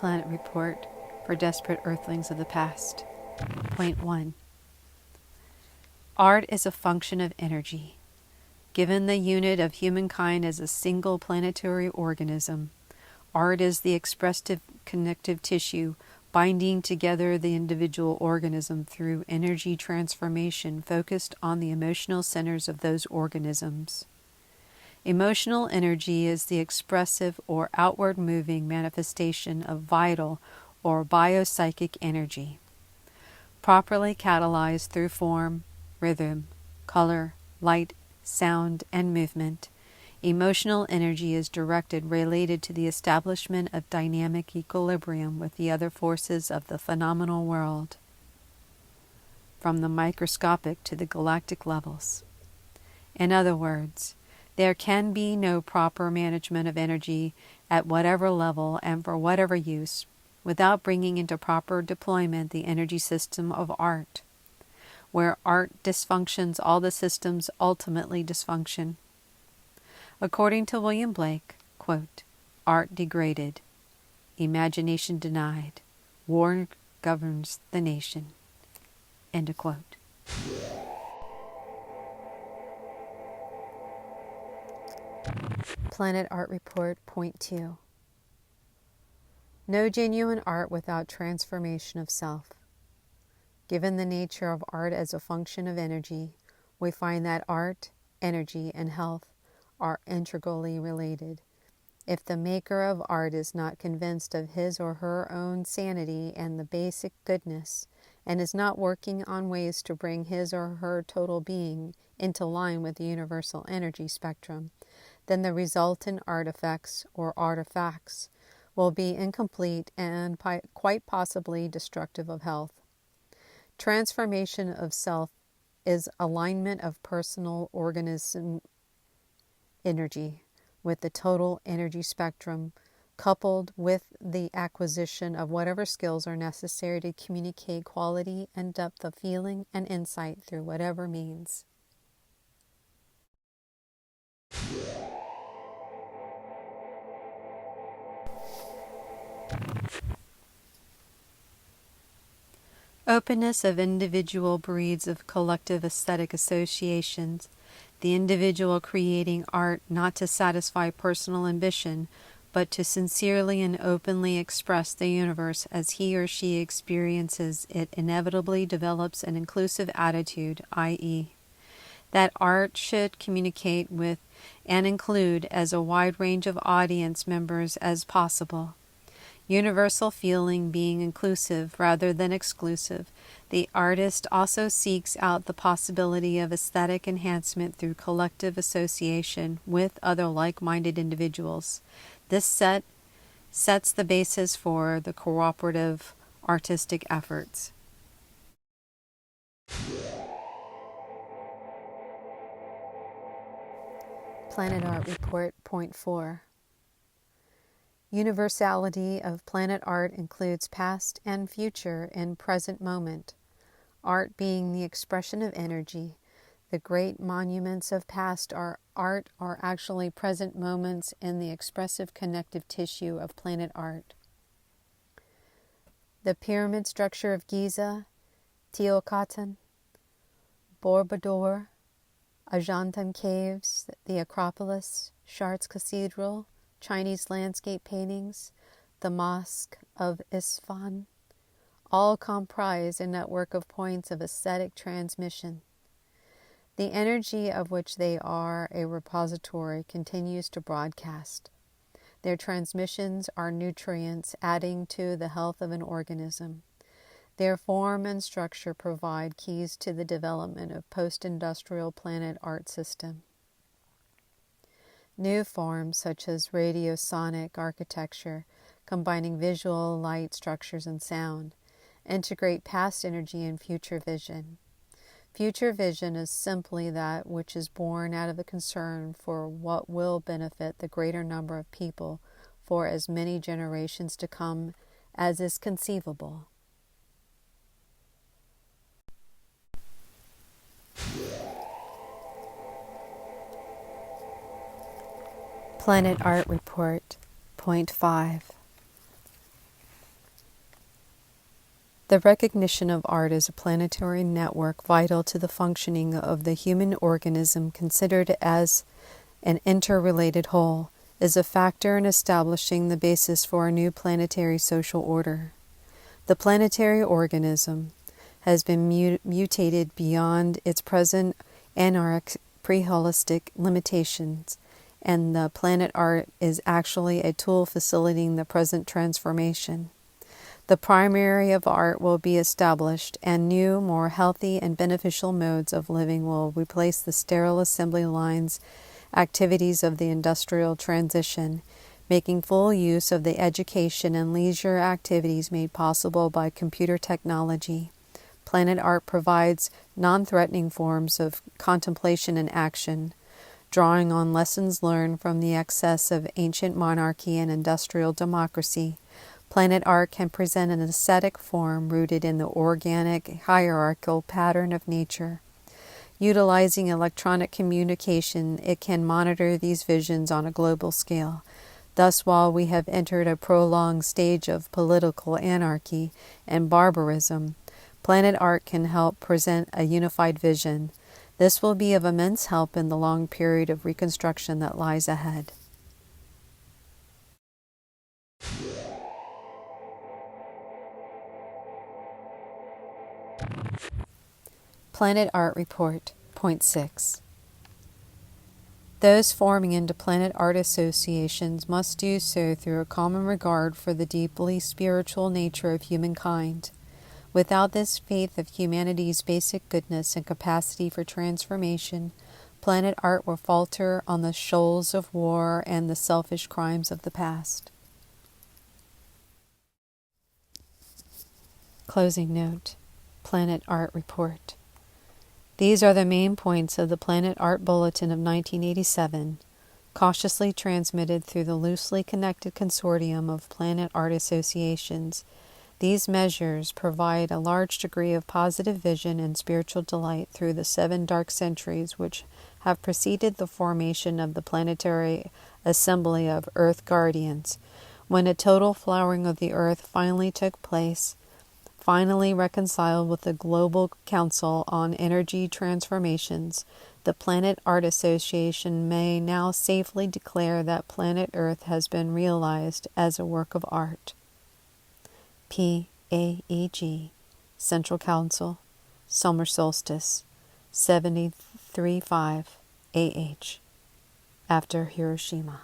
Planet Report for Desperate Earthlings of the Past. Point 1. Art is a function of energy. Given the unit of humankind as a single planetary organism, art is the expressive connective tissue binding together the individual organism through energy transformation focused on the emotional centers of those organisms. Emotional energy is the expressive or outward moving manifestation of vital or biopsychic energy. Properly catalyzed through form, rhythm, color, light, sound, and movement, emotional energy is related to the establishment of dynamic equilibrium with the other forces of the phenomenal world, from the microscopic to the galactic levels. In other words, there can be no proper management of energy at whatever level and for whatever use without bringing into proper deployment the energy system of art. Where art dysfunctions, all the systems ultimately dysfunction. According to William Blake, quote, art degraded, imagination denied, war governs the nation. End of quote. Planet Art Report, Point 2. No genuine art without transformation of self. Given the nature of art as a function of energy, we find that art, energy, and health are integrally related. If the maker of art is not convinced of his or her own sanity and the basic goodness, and is not working on ways to bring his or her total being into line with the universal energy spectrum, then the resultant artifacts or artifacts will be incomplete and quite possibly destructive of health. Transformation of self is alignment of personal organism energy with the total energy spectrum, coupled with the acquisition of whatever skills are necessary to communicate quality and depth of feeling and insight through whatever means. Openness of individual breeds of collective aesthetic associations, the individual creating art not to satisfy personal ambition, but to sincerely and openly express the universe as he or she experiences it, inevitably develops an inclusive attitude, i.e., that art should communicate with and include as a wide range of audience members as possible. Universal feeling being inclusive rather than exclusive, the artist also seeks out the possibility of aesthetic enhancement through collective association with other like-minded individuals. This sets the basis for the cooperative artistic efforts. Planet Art Report, Point 4. Universality of planet art includes past and future in present moment. Art being the expression of energy, the great monuments of past art are actually present moments in the expressive connective tissue of planet art. The pyramid structure of Giza, Teotihuacan, Borobudur, Ajanta Caves, the Acropolis, Chartres Cathedral, Chinese landscape paintings, the Mosque of Isfahan, all comprise a network of points of aesthetic transmission. The energy of which they are a repository continues to broadcast. Their transmissions are nutrients adding to the health of an organism. Their form and structure provide keys to the development of post-industrial planet art system. New forms such as radiosonic architecture, combining visual, light, structures, and sound, integrate past energy and future vision. Future vision is simply that which is born out of the concern for what will benefit the greater number of people for as many generations to come as is conceivable. Planet Art Report, Point 5. The recognition of art as a planetary network vital to the functioning of the human organism, considered as an interrelated whole, is a factor in establishing the basis for a new planetary social order. The planetary organism has been mutated beyond its present anarchic pre-holistic limitations, and the planet art is actually a tool facilitating the present transformation. The primary of art will be established, and new, more healthy and beneficial modes of living will replace the sterile assembly lines activities of the industrial transition, making full use of the education and leisure activities made possible by computer technology. Planet art provides non-threatening forms of contemplation and action, drawing on lessons learned from the excess of ancient monarchy and industrial democracy. Planet art can present an aesthetic form rooted in the organic, hierarchical pattern of nature. Utilizing electronic communication, it can monitor these visions on a global scale. Thus, while we have entered a prolonged stage of political anarchy and barbarism, planet art can help present a unified vision. This will be of immense help in the long period of reconstruction that lies ahead. Planet Art Report, Point 6. Those forming into planet art associations must do so through a common regard for the deeply spiritual nature of humankind. Without this faith of humanity's basic goodness and capacity for transformation, planet art will falter on the shoals of war and the selfish crimes of the past. Closing note. Planet Art Report. These are the main points of the Planet Art Bulletin of 1987, cautiously transmitted through the loosely connected consortium of planet art associations. These measures provide a large degree of positive vision and spiritual delight through the 7 dark centuries which have preceded the formation of the planetary assembly of Earth Guardians, when a total flowering of the Earth finally took place, finally reconciled with the Global Council on Energy Transformations. The Planet Art Association may now safely declare that planet Earth has been realized as a work of art. PAEG, Central Council, Summer Solstice, 73.5 AH, after Hiroshima.